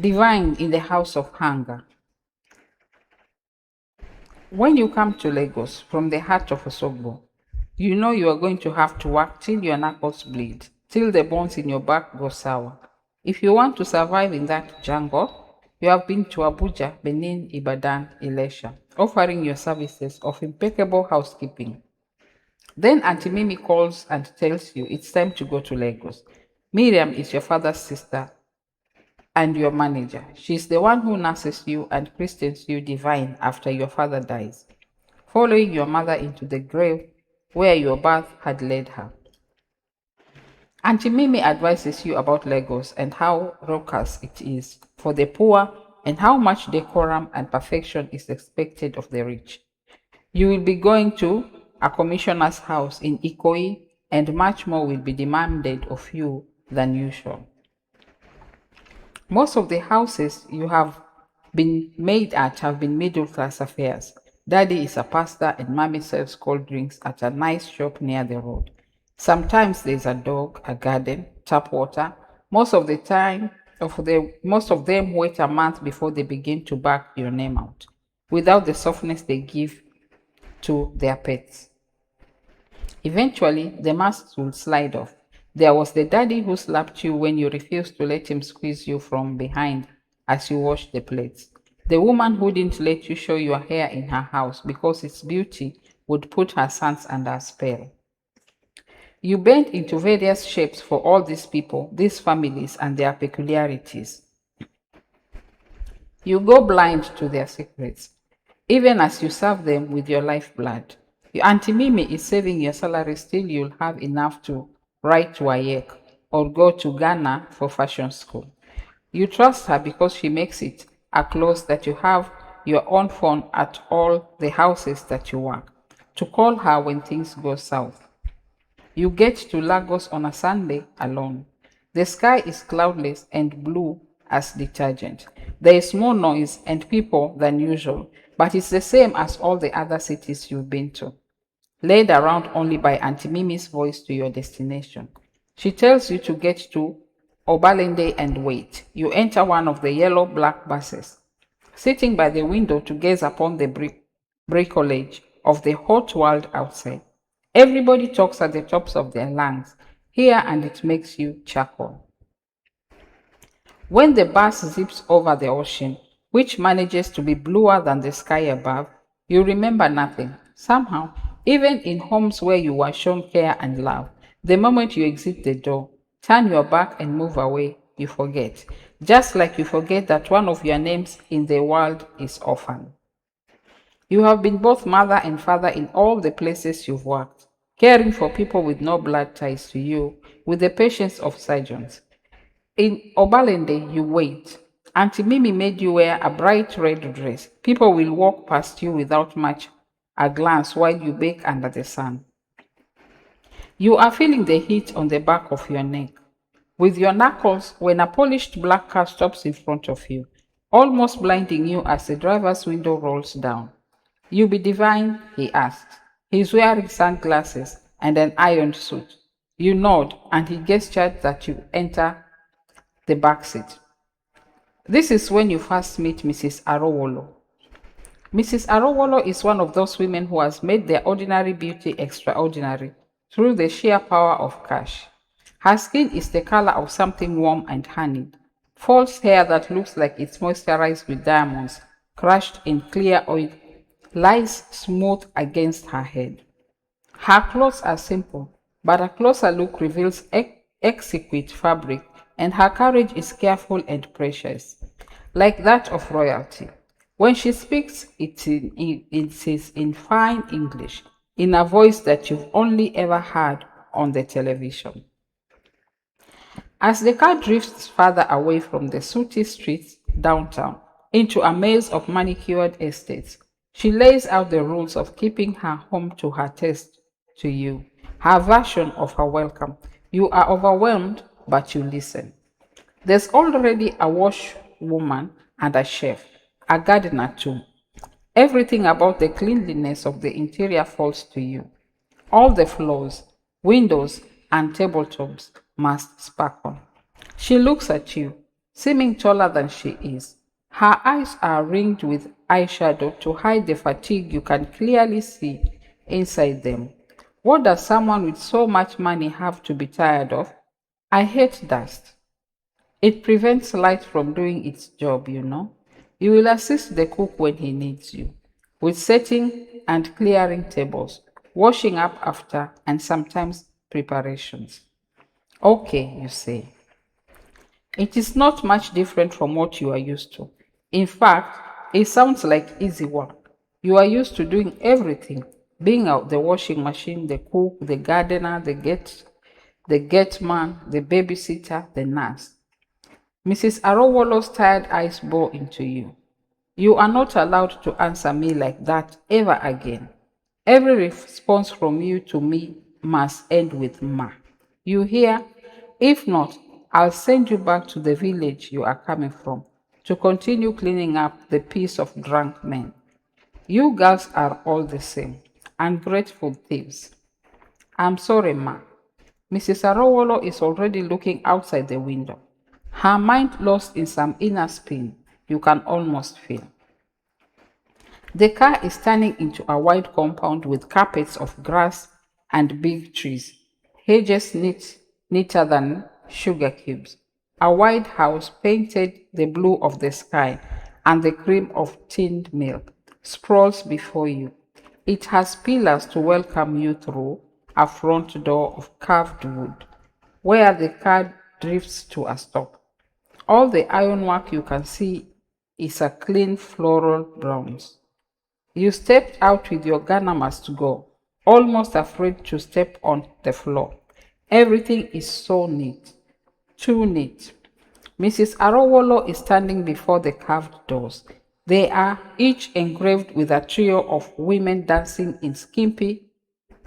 Divine in the house of hunger. When you come to Lagos from the heart of Osogbo, you know you are going to have to work till your knuckles bleed, till the bones in your back go sour. If you want to survive in that jungle, you have been to Abuja, Benin, Ibadan, Ilesha, offering your services of impeccable housekeeping. Then Auntie Mimi calls and tells you it's time to go to Lagos. Miriam is your father's sister and your manager. She's the one who nurses you and christens you divine after your father dies, following your mother into the grave where your birth had led her. Auntie Mimi advises you about Lagos and how raucous it is for the poor and how much decorum and perfection is expected of the rich. You will be going to a commissioner's house in Ikoyi, and much more will be demanded of you than usual. Most of the houses you have been made at have been middle class affairs. Daddy is a pastor and mommy serves cold drinks at a nice shop near the road. Sometimes there's a dog, a garden, tap water. Most of them wait a month before they begin to bark your name out, without the softness they give to their pets. Eventually, the masks will slide off. There was the daddy who slapped you when you refused to let him squeeze you from behind as you washed the plates. The woman who didn't let you show your hair in her house because its beauty would put her sons under a spell. You bend into various shapes for all these people, these families, and their peculiarities. You go blind to their secrets, even as you serve them with your lifeblood. Your Auntie Mimi is saving your salary till you'll have enough to write to WAEC or go to Ghana for fashion school. You trust her because she makes it a clause that you have your own phone at all the houses that you work, to call her when things go south. You get to Lagos on a Sunday alone. The sky is cloudless and blue as detergent. There is more noise and people than usual, but it's the same as all the other cities you've been to. Led around only by Auntie Mimi's voice to your destination. She tells you to get to Obalende and wait. You enter one of the yellow-black buses, sitting by the window to gaze upon the bricolage of the hot world outside. Everybody talks at the tops of their lungs here, and it makes you chuckle. When the bus zips over the ocean, which manages to be bluer than the sky above, you remember nothing. Somehow, even in homes where you were shown care and love, the moment you exit the door, turn your back and move away, you forget. Just like you forget that one of your names in the world is orphan. You have been both mother and father in all the places you've worked, caring for people with no blood ties to you, with the patience of surgeons. In Obalende, you wait. Auntie Mimi made you wear a bright red dress. People will walk past you without much a glance while you bake under the sun. You are feeling the heat on the back of your neck, with your knuckles when a polished black car stops in front of you, almost blinding you as the driver's window rolls down. "You be divine?" he asks. He's wearing sunglasses and an ironed suit. You nod, and he gestures that you enter the back seat. This is when you first meet Mrs. Arowolo. Mrs. Arowolo is one of those women who has made their ordinary beauty extraordinary through the sheer power of cash. Her skin is the color of something warm and honeyed. False hair that looks like it's moisturized with diamonds, crushed in clear oil, lies smooth against her head. Her clothes are simple, but a closer look reveals exquisite fabric, and her carriage is careful and precious, like that of royalty. When she speaks, it is in fine English, in a voice that you've only ever heard on the television. As the car drifts further away from the sooty streets downtown into a maze of manicured estates, she lays out the rules of keeping her home to her taste to you, her version of her welcome. You are overwhelmed, but you listen. There's already a washwoman and a chef, a gardener too. Everything about the cleanliness of the interior falls to you. All the floors, windows, and tabletops must sparkle. She looks at you. seeming taller than she is. Her eyes are ringed with eyeshadow to hide the fatigue you can clearly see inside them. What does someone with so much money have to be tired of? I hate dust. It prevents light from doing its job, you know. You will assist the cook when he needs you, with setting and clearing tables, washing up after, and sometimes preparations. Okay, you say. It is not much different from what you are used to. In fact, it sounds like easy work. You are used to doing everything, being out the washing machine, the cook, the gardener, the gate man, the babysitter, the nurse. Mrs. Arowolo's tired eyes bore into you. You are not allowed to answer me like that ever again. Every response from you to me must end with ma. You hear? If not, I'll send you back to the village you are coming from to continue cleaning up the piece of drunk men. You girls are all the same, ungrateful thieves. I'm sorry, ma. Mrs. Arowolo is already looking outside the window, her mind lost in some inner spin you can almost feel. The car is turning into a wide compound with carpets of grass and big trees, hedges neater than sugar cubes. A wide house painted the blue of the sky and the cream of tinned milk sprawls before you. It has pillars to welcome you through a front door of carved wood, where the car drifts to a stop. All the ironwork you can see is a clean floral bronze. You stepped out with your Ghana must go, almost afraid to step on the floor. Everything is so neat, too neat. Mrs. Arowolo is standing before the carved doors. They are each engraved with a trio of women dancing in skimpy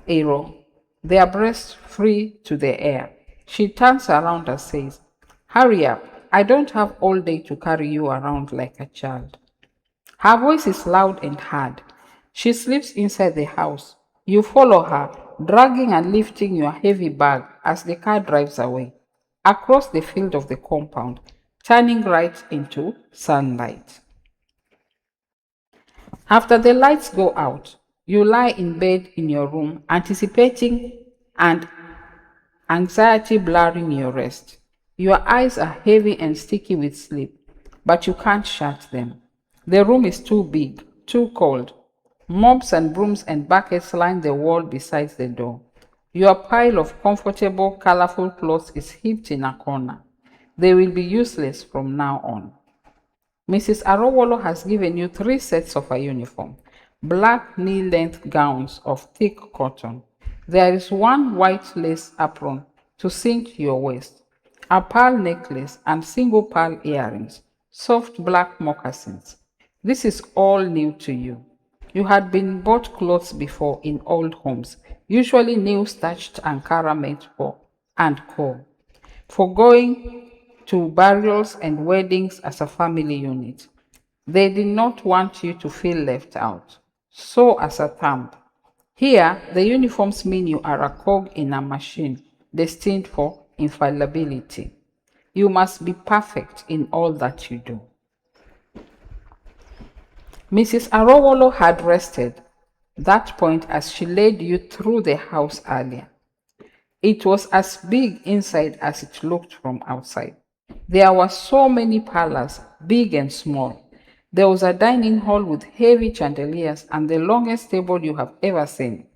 arrow, their breasts free to the air. She turns around and says, "Hurry up, I don't have all day to carry you around like a child." Her voice is loud and hard. She slips inside the house. You follow her, dragging and lifting your heavy bag as the car drives away, across the field of the compound, turning right into sunlight. After the lights go out, you lie in bed in your room, anticipating and anxiety blurring your rest. Your eyes are heavy and sticky with sleep, but you can't shut them. The room is too big, too cold. Mops and brooms and buckets line the wall beside the door. Your pile of comfortable, colorful clothes is heaped in a corner. They will be useless from now on. Mrs. Arowolo has given you 3 sets of a uniform, black knee-length gowns of thick cotton. There is one white lace apron to cinch your waist, a pearl necklace and single pearl earrings, soft black moccasins. This is all new to you. You had been bought clothes before in old homes, usually new starched Ankara made for and co, for going to burials and weddings as a family unit. They did not want you to feel left out. So as a thumb. Here, the uniforms mean you are a cog in a machine destined for infallibility. You must be perfect in all that you do. Mrs. Arowolo had rested that point as she led you through the house earlier. It was as big inside as it looked from outside. There were so many parlors, big and small. There was a dining hall with heavy chandeliers and the longest table you have ever seen.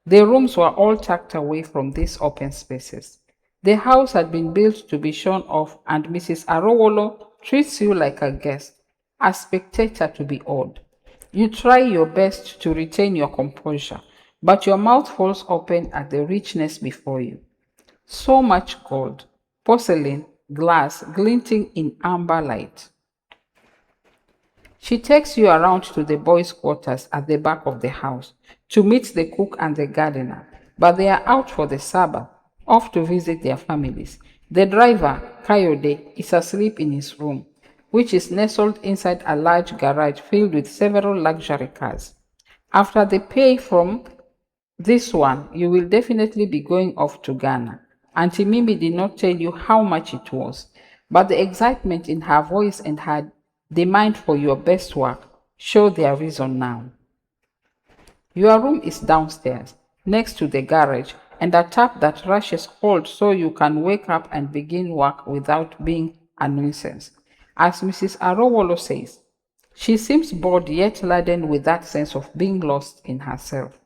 The rooms were all tucked away from these open spaces. The house had been built to be shown off, and Mrs. Arowolo treats you like a guest, a spectator to be awed. You try your best to retain your composure, but your mouth falls open at the richness before you. So much gold, porcelain, glass glinting in amber light. She takes you around to the boys' quarters at the back of the house to meet the cook and the gardener, but they are out for the Sabbath, off to visit their families. The driver, Kayode, is asleep in his room, which is nestled inside a large garage filled with several luxury cars. After the pay from this one, you will definitely be going off to Ghana. Auntie Mimi did not tell you how much it was. but the excitement in her voice and her demand for your best work show their reason now. Your room is downstairs, next to the garage, and a tap that rushes cold so you can wake up and begin work without being a nuisance. As Mrs. Arowolo says, she seems bored yet laden with that sense of being lost in herself.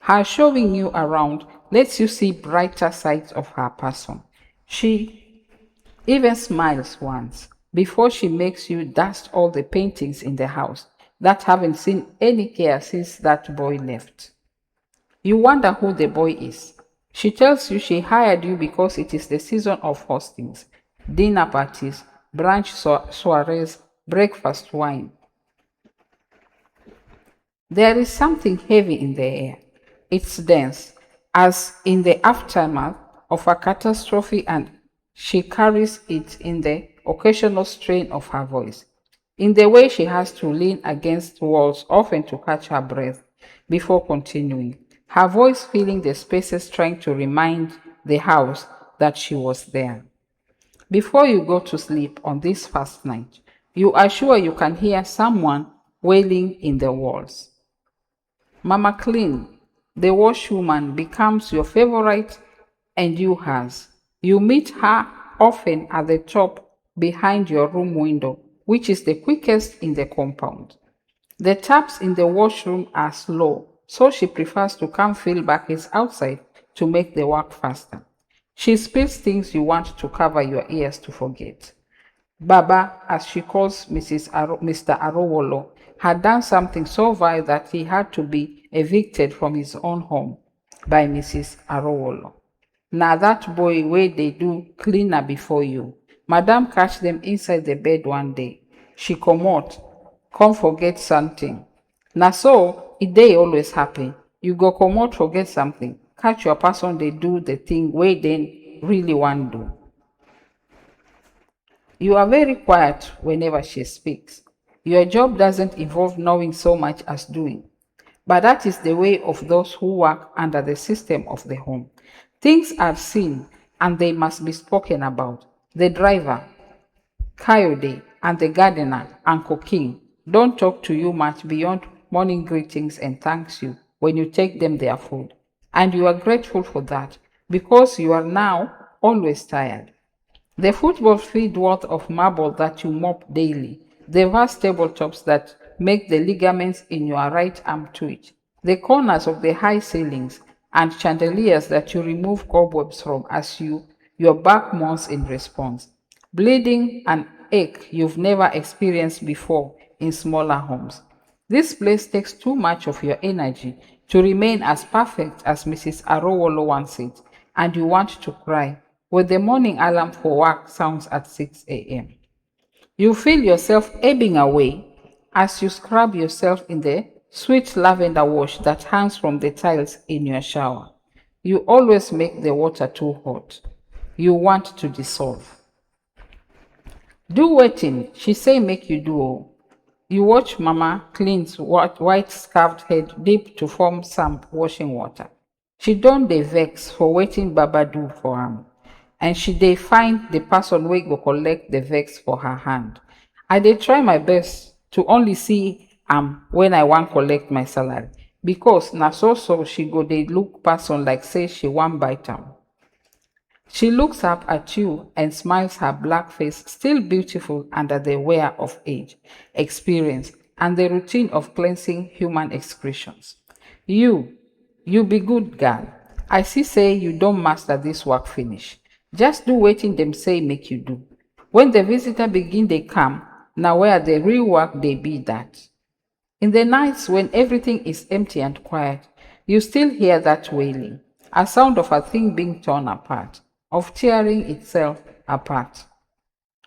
Her showing you around lets you see brighter sides of her person. She even smiles once before she makes you dust all the paintings in the house that haven't seen any care since that boy left. You wonder who the boy is. She tells you she hired you because it is the season of hostings, dinner parties, brunch soirees, breakfast wine. There is something heavy in the air. It's dense, as in the aftermath of a catastrophe, and she carries it in the occasional strain of her voice, in the way she has to lean against walls often to catch her breath before continuing, her voice filling the spaces trying to remind the house that she was there. Before you go to sleep on this first night, you are sure you can hear someone wailing in the walls. Mama Clean, the washwoman, becomes your favorite and you hers. You meet her often at the top behind your room window, which is the quickest in the compound. The taps in the washroom are slow, so she prefers to come fill buckets outside to make the work faster. She spills things you want to cover your ears to forget. Baba, as she calls Mr. Arowolo, had done something so vile that he had to be evicted from his own home by Mrs. Arowolo. Now that boy where they do cleaner before you. Madam catch them inside the bed one day. She come forget something. Now so, it dey always happen. You go forget something. Catch your person they do the thing where they really want do. You are very quiet whenever she speaks. Your job doesn't involve knowing so much as doing. But that is the way of those who work under the system of the home. Things are seen and they must be spoken about. The driver, Coyote, and the gardener, Uncle King, don't talk to you much beyond morning greetings and thanks you when you take them their food. And you are grateful for that because you are now always tired. The football field worth of marble that you mop daily, the vast tabletops that make the ligaments in your right arm twitch, the corners of the high ceilings and chandeliers that you remove cobwebs from as your back moans in response, bleeding and ache you've never experienced before in smaller homes. This place takes too much of your energy to remain as perfect as Mrs. Arowolo once said, and you want to cry when the morning alarm for work sounds at 6 a.m. You feel yourself ebbing away as you scrub yourself in the sweet lavender wash that hangs from the tiles in your shower. You always make the water too hot. You want to dissolve. Do waiting, she say make you do. You watch Mama cleans white scarfed head deep to form some washing water. She don't dey vex for waiting Baba do for am. And she dey find the person wey go collect the vex for her hand. I dey try my best to only see am when I wan collect my salary because na so she go dey look person like say she wan bite am. She looks up at you and smiles, her black face still beautiful under the wear of age, experience, and the routine of cleansing human excretions. You be good girl. I see say you don't master this work finish. Just do wetin them say make you do. When the visitor begin they come, now where the real work they be that. In the nights when everything is empty and quiet, you still hear that wailing, a sound of a thing being torn apart, of tearing itself apart.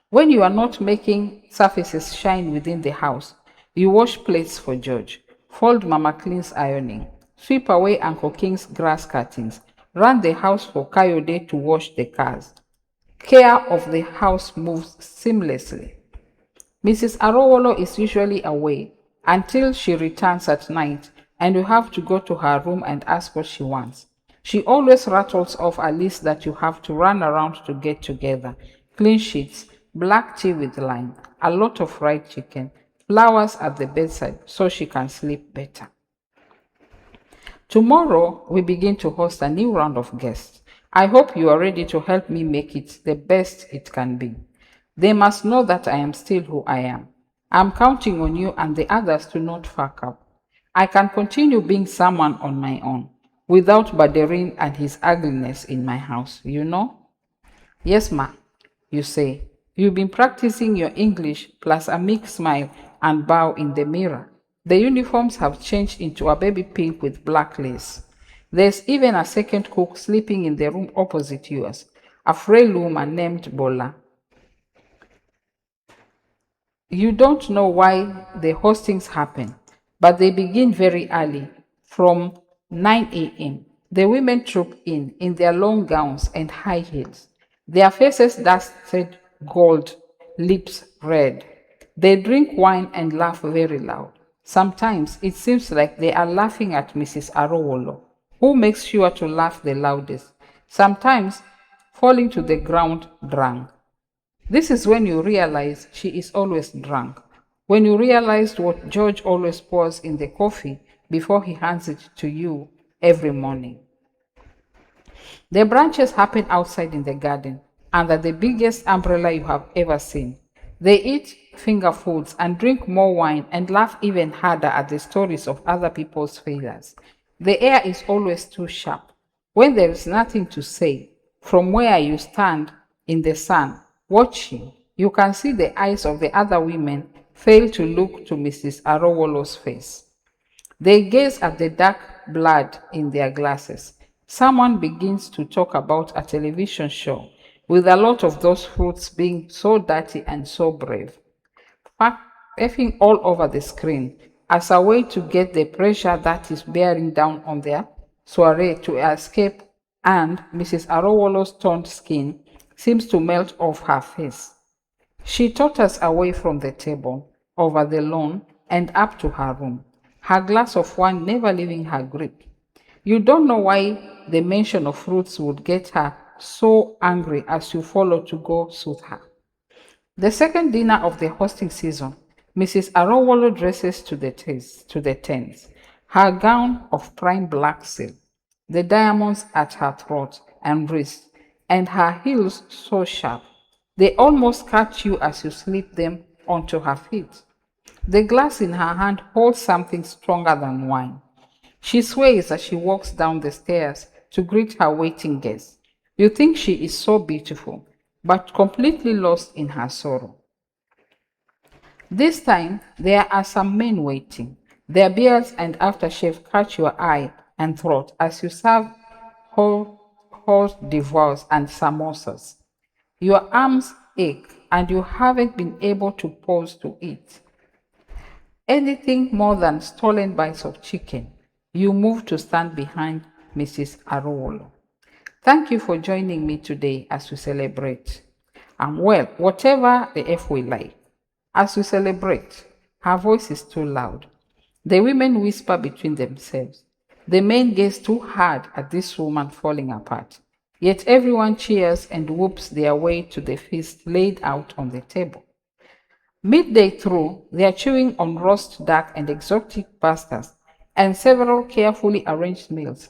When you are not making surfaces shine within the house, you wash plates for George, fold Mama Clean's ironing, sweep away Uncle King's grass cuttings, run the house for Coyote to wash the cars. Care of the house moves seamlessly. Mrs. Arowolo is usually away until she returns at night and you have to go to her room and ask what she wants. She always rattles off a list that you have to run around to get together. Clean sheets, black tea with lime, a lot of fried chicken, flowers at the bedside so she can sleep better. Tomorrow, we begin to host a new round of guests. I hope you are ready to help me make it the best it can be. They must know that I am still who I am. I'm counting on you and the others to not fuck up. I can continue being someone on my own without Baderin and his ugliness in my house, you know? Yes, ma, you say. You've been practicing your English plus a meek smile and bow in the mirror. The uniforms have changed into a baby pink with black lace. There's even a second cook sleeping in the room opposite yours, a frail woman named Bola. You don't know why the hostings happen, but they begin very early, from 9 a.m. The women troop in their long gowns and high heels, their faces dusted gold, lips red. They drink wine and laugh very loud. Sometimes it seems like they are laughing at Mrs. Arowolo, who makes sure to laugh the loudest, sometimes falling to the ground drunk. This is when you realize she is always drunk. When you realize what George always pours in the coffee before he hands it to you every morning. The branches happen outside in the garden, under the biggest umbrella you have ever seen. They eat finger foods and drink more wine and laugh even harder at the stories of other people's failures. The air is always too sharp. When there is nothing to say, from where you stand in the sun, watching, you can see the eyes of the other women fail to look to Mrs. Arowolo's face. They gaze at the dark blood in their glasses. Someone begins to talk about a television show, with a lot of those fruits being so dirty and so brave. Effing all over the screen as a way to get the pressure that is bearing down on their soiree to escape, and Mrs. Arowolo's toned skin seems to melt off her face. She totters away from the table, over the lawn, and up to her room, her glass of wine never leaving her grip. You don't know why the mention of fruits would get her so angry as you follow to go soothe her. The second dinner of the hosting season, Mrs. Arowolo dresses to the tens, her gown of prime black silk, the diamonds at her throat and wrist, and her heels so sharp they almost catch you as you slip them onto her feet. The glass in her hand holds something stronger than wine. She sways as she walks down the stairs to greet her waiting guests. You think she is so beautiful, but completely lost in her sorrow. This time, there are some men waiting. Their beards and aftershave catch your eye and throat as you serve hors d'oeuvres and samosas. Your arms ache and you haven't been able to pause to eat anything more than stolen bites of chicken. You move to stand behind Mrs. Arowolo. Thank you for joining me today as we celebrate. And well, whatever the F we like. As we celebrate, her voice is too loud. The women whisper between themselves. The men gaze too hard at this woman falling apart. Yet everyone cheers and whoops their way to the feast laid out on the table. Midday through, they are chewing on roast duck and exotic pastas and several carefully arranged meals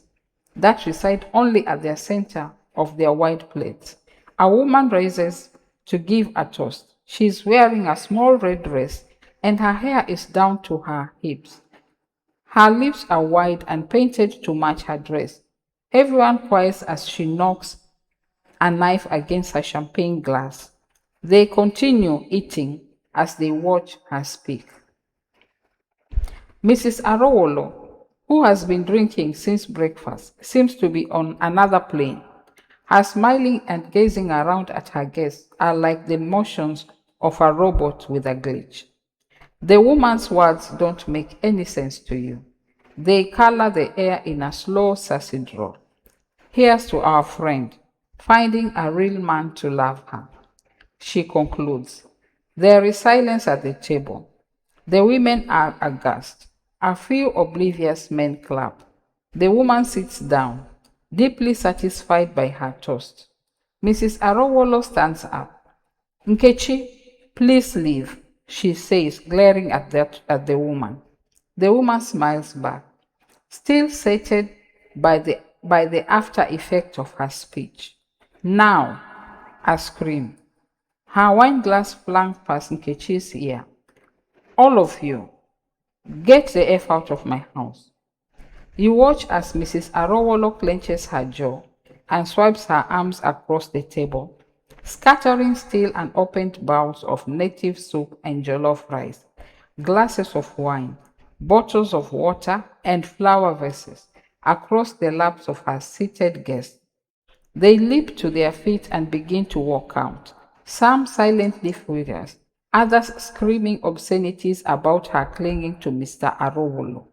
that reside only at the center of their wide plates. A woman rises to give a toast. She is wearing a small red dress and her hair is down to her hips. Her lips are wide and painted to match her dress. Everyone quiets as she knocks a knife against her champagne glass. They continue eating as they watch her speak. Mrs. Arowolo, who has been drinking since breakfast, seems to be on another plane. Her smiling and gazing around at her guests are like the motions of a robot with a glitch. The woman's words don't make any sense to you. They color the air in a slow sausage roll. Here's to our friend, finding a real man to love her. She concludes. There is silence at the table. The women are aghast. A few oblivious men clap. The woman sits down, deeply satisfied by her toast. Mrs. Arowolo stands up. Nkechi, please leave, she says, glaring at the woman. The woman smiles back, still sated by the after effect of her speech. Now, a scream. Her wine glass flung past Nkechi's ear. All of you, get the F out of my house. You watch as Mrs. Arowolo clenches her jaw and swipes her arms across the table, scattering still unopened bowls of native soup and jollof rice, glasses of wine, bottles of water, and flower vases across the laps of her seated guests. They leap to their feet and begin to walk out, some silently furious, others screaming obscenities about her clinging to Mr. Arowolo.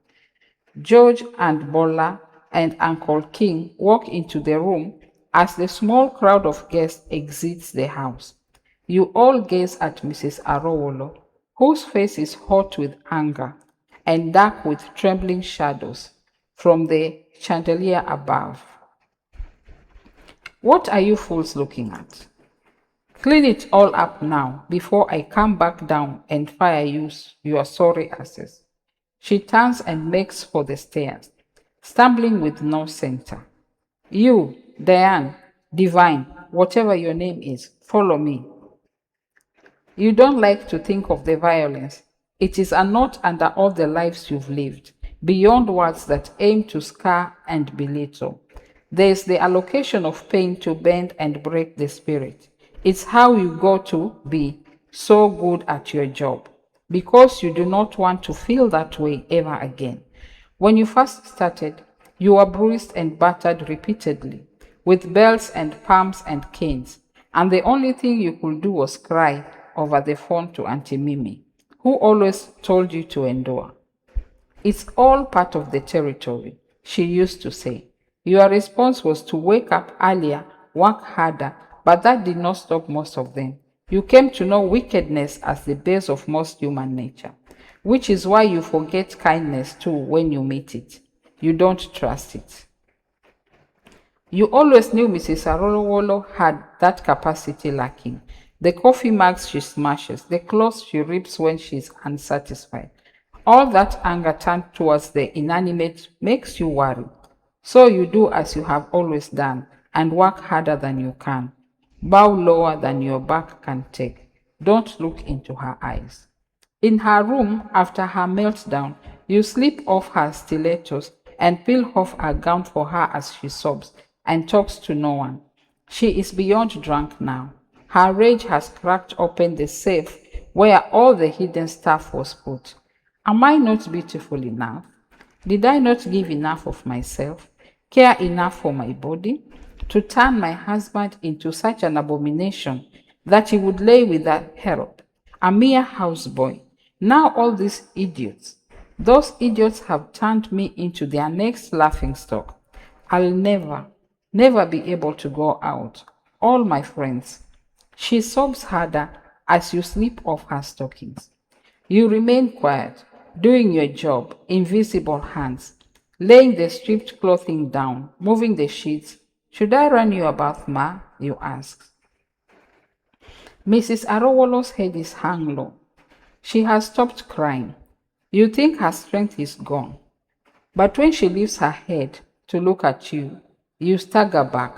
George and Bola and Uncle King walk into the room as the small crowd of guests exits the house. You all gaze at Mrs. Arowolo, whose face is hot with anger and dark with trembling shadows from the chandelier above. What are you fools looking at? Clean it all up now before I come back down and fire you, your sorry asses. She turns and makes for the stairs, stumbling with no center. You, Diane, Divine, whatever your name is, follow me. You don't like to think of the violence. It is a knot under all the lives you've lived, beyond words that aim to scar and belittle. There is the allocation of pain to bend and break the spirit. It's how you go to be so good at your job, because you do not want to feel that way ever again. When you first started, you were bruised and battered repeatedly, with bells and palms and canes, and the only thing you could do was cry over the phone to Auntie Mimi, who always told you to endure. It's all part of the territory, she used to say. Your response was to wake up earlier, work harder, but that did not stop most of them. You came to know wickedness as the base of most human nature, which is why you forget kindness too when you meet it. You don't trust it. You always knew Mrs. Arowolo had that capacity lacking. The coffee mugs she smashes, the clothes she rips when she's unsatisfied. All that anger turned towards the inanimate makes you worry. So you do as you have always done and work harder than you can. Bow lower than your back can take. Don't look into her eyes. In her room, after her meltdown, you slip off her stilettos and peel off her gown for her as she sobs and talks to no one. She is beyond drunk now. Her rage has cracked open the safe where all the hidden stuff was put. Am I not beautiful enough? Did I not give enough of myself, care enough for my body, to turn my husband into such an abomination that he would lay with a herald, a mere houseboy? Now all these idiots, those idiots have turned me into their next laughingstock. I'll never, never be able to go out. All my friends. She sobs harder as you slip off her stockings. You remain quiet, doing your job, invisible hands, laying the stripped clothing down, moving the sheets. Should I run you about, Ma? You ask. Mrs. Arowolo's head is hung low. She has stopped crying. You think her strength is gone. But when she lifts her head to look at you, you stagger back.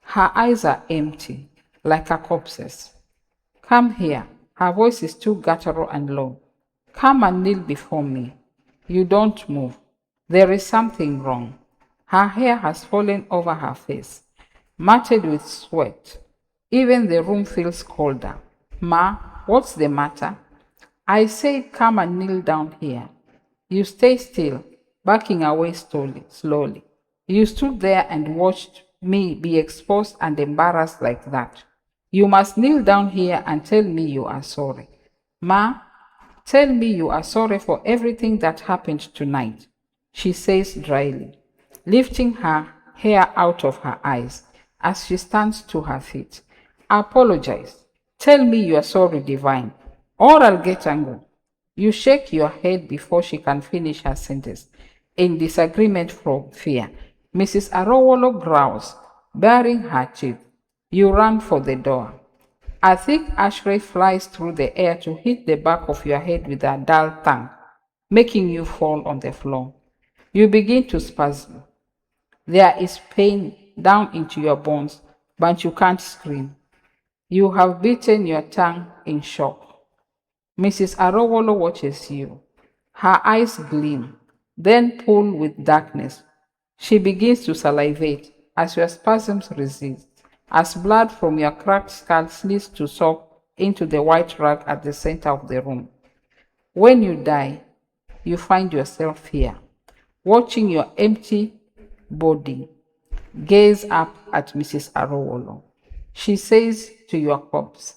Her eyes are empty, like a corpse's. Come here. Her voice is too guttural and low. Come and kneel before me. You don't move. There is something wrong. Her hair has fallen over her face, matted with sweat. Even the room feels colder. Ma, what's the matter? I said come and kneel down here. You stay still, backing away slowly. You stood there and watched me be exposed and embarrassed like that. You must kneel down here and tell me you are sorry. Ma, tell me you are sorry for everything that happened tonight, she says dryly, lifting her hair out of her eyes as she stands to her feet. Apologize. Tell me you are sorry, Divine, or I'll get angry. You shake your head before she can finish her sentence, in disagreement from fear. Mrs. Arowolo growls, baring her teeth. You run for the door. A thick ash-ray flies through the air to hit the back of your head with a dull tongue, making you fall on the floor. You begin to spasm. There is pain down into your bones, but you can't scream. You have bitten your tongue in shock. Mrs. Arowolo watches you. Her eyes gleam, then pull with darkness. She begins to salivate as your spasms resist, as blood from your cracked skull slits to soak into the white rag at the center of the room. When you die, you find yourself here, watching your empty body gaze up at Mrs. Arowolo. She says to your corpse,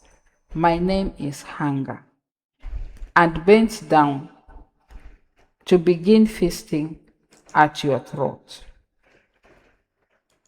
"My name is Hunger," and bends down to begin feasting at your throat.